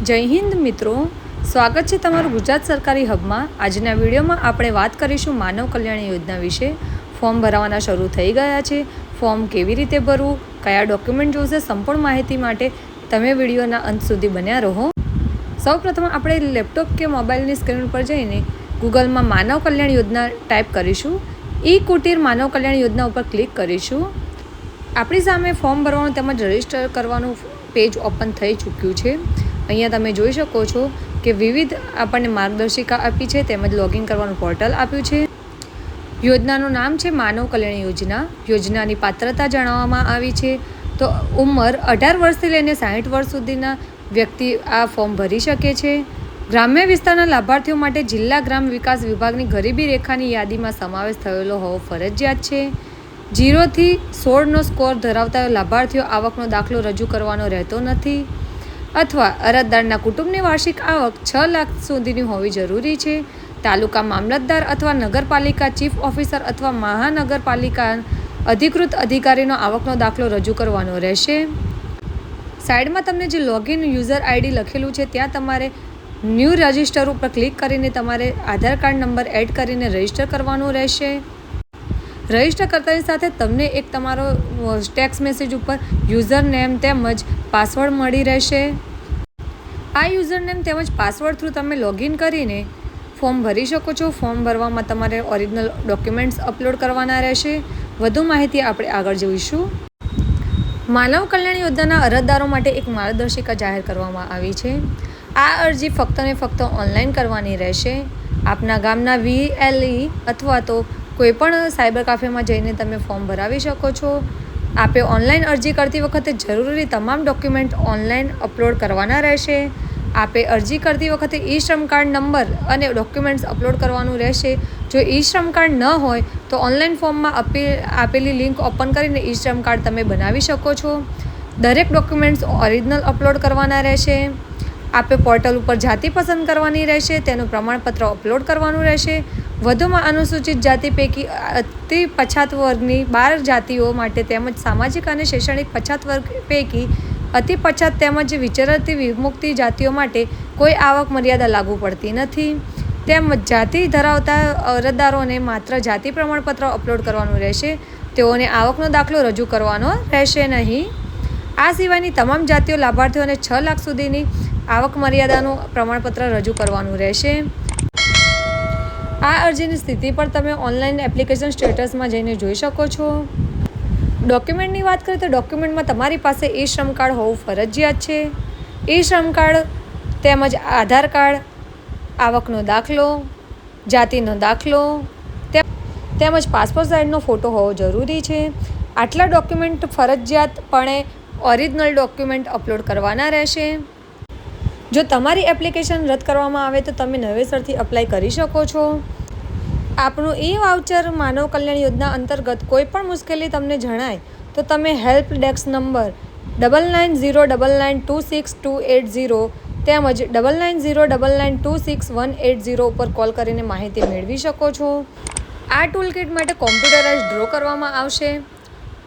જય હિન્દ મિત્રો, સ્વાગત છે તમારું ગુજરાત સરકારી હબમાં। આજના વિડીયોમાં આપણે વાત કરીશું માનવ કલ્યાણ યોજના વિશે। ફોર્મ ભરવાના શરૂ થઈ ગયા છે। ફોર્મ કેવી રીતે ભરવું, કયા ડોક્યુમેન્ટ જોઈશે, સંપૂર્ણ માહિતી માટે તમે વિડીયોના અંત સુધી બન્યા રહો। સૌપ્રથમ આપણે લેપટોપ કે મોબાઈલની સ્ક્રીન પર જઈને ગૂગલમાં માનવ કલ્યાણ યોજના ટાઈપ કરીશું। ઈ કુટીર માનવ કલ્યાણ યોજના ઉપર ક્લિક કરીશું। આપણી સામે ફોર્મ ભરવાનું તેમજ રજિસ્ટર કરવાનું પેજ ઓપન થઈ ચૂક્યું છે। અહીંયા તમે જોઈ શકો છો કે વિવિધ આપણને માર્ગદર્શિકા આપી છે તેમજ લોગિન કરવાનું પોર્ટલ આપ્યું છે। યોજનાનું નામ છે માનવ કલ્યાણ યોજના। યોજનાની પાત્રતા જણાવવામાં આવી છે। તો ઉંમર 18 વર્ષથી લઈને 60 વર્ષ સુધીના વ્યક્તિ આ ફોર્મ ભરી શકે છે। ગ્રામ્ય વિસ્તારના લાભાર્થીઓ માટે જિલ્લા ગ્રામ વિકાસ વિભાગની ગરીબી રેખાની યાદીમાં સમાવેશ થયેલો હોવો ફરજિયાત છે। 0 થી 16નો સ્કોર ધરાવતા લાભાર્થીઓ આવકનો દાખલો રજૂ કરવાનો રહેતો નથી અથવા અરજદારના કુટુંબની વાર્ષિક આવક 6 લાખ સુધીની હોવી જરૂરી છે। તાલુકા મામલતદાર અથવા નગરપાલિકા ચીફ ઓફિસર અથવા મહાનગરપાલિકા અધિકૃત અધિકારીનો આવકનો દાખલો રજૂ કરવાનો રહેશે। સાઈડમાં તમને જે લોગિન યુઝર આઈડી લખેલું છે ત્યાં તમારે ન્યૂ રજિસ્ટર ઉપર ક્લિક કરીને તમારે આધાર કાર્ડ નંબર એડ કરીને રજિસ્ટર કરવાનું રહેશે। રજિસ્ટર કરતાની સાથે તમને એક તમારો ટેક્સ્ટ મેસેજ ઉપર યુઝર નેમ તેમજ પાસવર્ડ મળી રહેશે। આ યુઝર નેમ તેમજ પાસવર્ડ થ્રુ તમે લોગિન કરીને ફોર્મ ભરી શકો છો। ફોર્મ ભરવામાં તમારે ઓરિજિનલ ડોક્યુમેન્ટ્સ અપલોડ કરવાના રહેશે। વધુ માહિતી આપણે આગળ જોઈશું। માનવ કલ્યાણ યોજનાના અરજદારો માટે એક માર્ગદર્શિકા જાહેર કરવામાં આવી છે। આ અરજી ફક્ત ને ફક્ત ઓનલાઈન કરવાની રહેશે। આપના ગામના VLE અથવા તો કોઈપણ સાયબર કાફેમાં જઈને તમે ફોર્મ ભરાવી શકો છો। આપે ઓનલાઈન અરજી કરતી વખતે જરૂરી તમામ ડોક્યુમેન્ટ ઓનલાઈન અપલોડ કરવાના રહેશે। આપે અરજી કરતી વખતે ઈ શ્રમ કાર્ડ નંબર અને ડોક્યુમેન્ટ્સ અપલોડ કરવાનું રહેશે। જો ઈ શ્રમ કાર્ડ ન હોય તો ઓનલાઈન ફોર્મમાં આપેલી લિંક ઓપન કરીને ઈ શ્રમ કાર્ડ તમે બનાવી શકો છો। દરેક ડોક્યુમેન્ટ્સ ઓરિજિનલ અપલોડ કરવાના રહેશે। આપે પોર્ટલ ઉપર જાતિ પસંદ કરવાની રહેશે, તેનું પ્રમાણપત્ર અપલોડ કરવાનું રહેશે। વધુમાં અનુસૂચિત જાતિ પૈકી અતિ પછાત વર્ગની 12 જાતિઓ માટે તેમજ સામાજિક અને શૈક્ષણિક પછાત વર્ગ પૈકી અતિ પછાત તેમજ વિચરતી વિમુક્તિ જાતિઓ માટે કોઈ આવક મર્યાદા લાગુ પડતી નથી। તેમજ જાતિ ધરાવતા અરજદારોને માત્ર જાતિ પ્રમાણપત્ર અપલોડ કરવાનું રહેશે। તેઓને આવકનો દાખલો રજૂ કરવાનો રહેશે નહીં। આ સિવાયની તમામ જાતિઓ લાભાર્થીઓને 6 લાખ સુધીની આવક મર્યાદાનું પ્રમાણપત્ર રજૂ કરવાનું રહેશે। આ અરજીની સ્થિતિ પર તમે ઓનલાઈન એપ્લિકેશન સ્ટેટસમાં જઈને જોઈ શકો છો। ડોક્યુમેન્ટની વાત કરીએ તો ડોક્યુમેન્ટમાં તમારી પાસે ઈ શ્રમ કાર્ડ હોવું ફરજિયાત છે। ઈ શ્રમ કાર્ડ તેમજ આધાર કાર્ડ, આવકનો દાખલો, જાતિનો દાખલો તેમજ પાસપોર્ટ સાઇઝનો ફોટો હોવો જરૂરી છે। આટલા ડોક્યુમેન્ટ ફરજિયાતપણે ઓરિજિનલ ડોક્યુમેન્ટ અપલોડ કરવાના રહેશે। જો તમારી એપ્લિકેશન રદ કરવામાં આવે તો તમે નવેસરથી અપ્લાય કરી શકો છો। આપનું ઈ વાઉચર માનવ કલ્યાણ યોજના અંતર્ગત કોઈ પણ મુશ્કેલી તમને જણાય તો તમે હેલ્પ ડેસ્ક નંબર 9909926280 તેમજ 9909926180 ઉપર કોલ કરીને માહિતી મેળવી શકો છો। આ ટૂલકિટ માટે કોમ્પ્યુટરાઇઝ ડ્રો કરવામાં આવશે।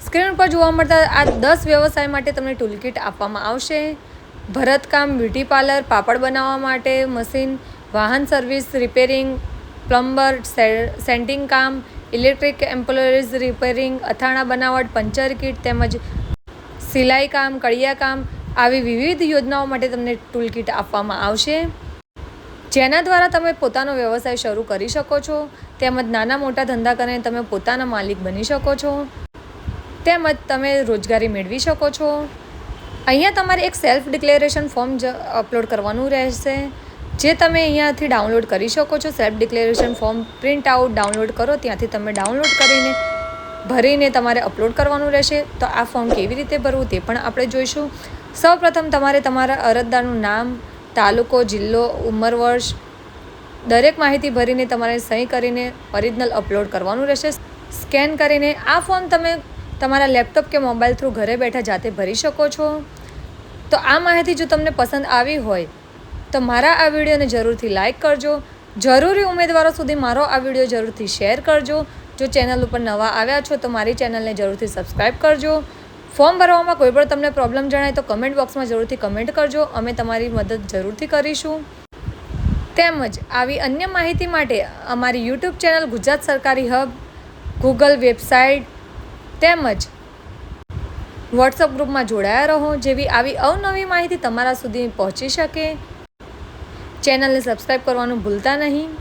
સ્ક્રીન પર જોવા મળતા આ 10 વ્યવસાય માટે તમને ટૂલકિટ આપવામાં આવશે। ભરતકામ, બ્યુટી પાર્લર, પાપડ બનાવવા માટે મશીન, વાહન સર્વિસ, રિપેરિંગ, પ્લમ્બર, સેન્ટિંગ કામ, ઇલેક્ટ્રિક એમ્પ્લોયરીઝ રિપેરિંગ, અથાણા બનાવટ, પંચર કીટ તેમજ સિલાઈ કામ, કડિયા કામ આવી વિવિધ યોજનાઓ માટે તમને ટૂલકિટ આપવામાં આવશે। જેના દ્વારા તમે પોતાનો વ્યવસાય શરૂ કરી શકો છો તેમજ નાના મોટા ધંધા કરીને તમે પોતાના માલિક બની શકો છો તેમજ તમે રોજગારી મેળવી શકો છો। અહીંયા તમારે એક સેલ્ફ ડિક્લેરેશન ફોર્મ અપલોડ કરવાનું રહેશે, જે તમે અહીંયાથી ડાઉનલોડ કરી શકો છો। Self declaration form print out download કરો, ત્યાંથી તમે ડાઉનલોડ કરીને ભરીને તમારે અપલોડ કરવાનું રહેશે। તો આ ફોર્મ કેવી રીતે ભરવું તે પણ આપણે જોઈશું। સૌપ્રથમ તમારે તમારા અરજદારનું નામ, તાલુકો, જિલ્લો, ઉંમર, વર્ષ દરેક માહિતી ભરીને તમારે સહી કરીને ઓરિજિનલ અપલોડ કરવાનું રહેશે સ્કેન કરીને। આ ફોર્મ તમે તમારા લેપટોપ કે મોબાઈલ થ્રુ ઘરે બેઠા જાતે ભરી શકો છો। તો આ માહિતી જો તમને પસંદ આવી હોય તો મારા આ વિડીયોને જરૂરથી લાઇક કરજો। જરૂરી ઉમેદવારો સુધી મારો આ વિડીયો જરૂરથી શેર કરજો। જો ચેનલ ઉપર નવા આવ્યા છો તો મારી ચેનલને જરૂરથી સબસ્ક્રાઈબ કરજો। ફોર્મ ભરવામાં કોઈ પણ તમને પ્રોબ્લેમ જણાય તો કમેન્ટ બોક્સમાં જરૂરથી કમેન્ટ કરજો, અમે તમારી મદદ જરૂરથી કરીશું. તેમજ આવી અન્ય માહિતી માટે અમારી યુટ્યુબ ચેનલ ગુજરાત સરકારી હબ, ગૂગલ વેબસાઇટ તેમજ વોટ્સઅપ ગ્રુપમાં જોડાયા રહો, જેવી આવી અવનવી માહિતી તમારા સુધી પહોંચી શકે. ચેનલને સબસ્ક્રાઈબ કરવાનું ભૂલતા નહીં.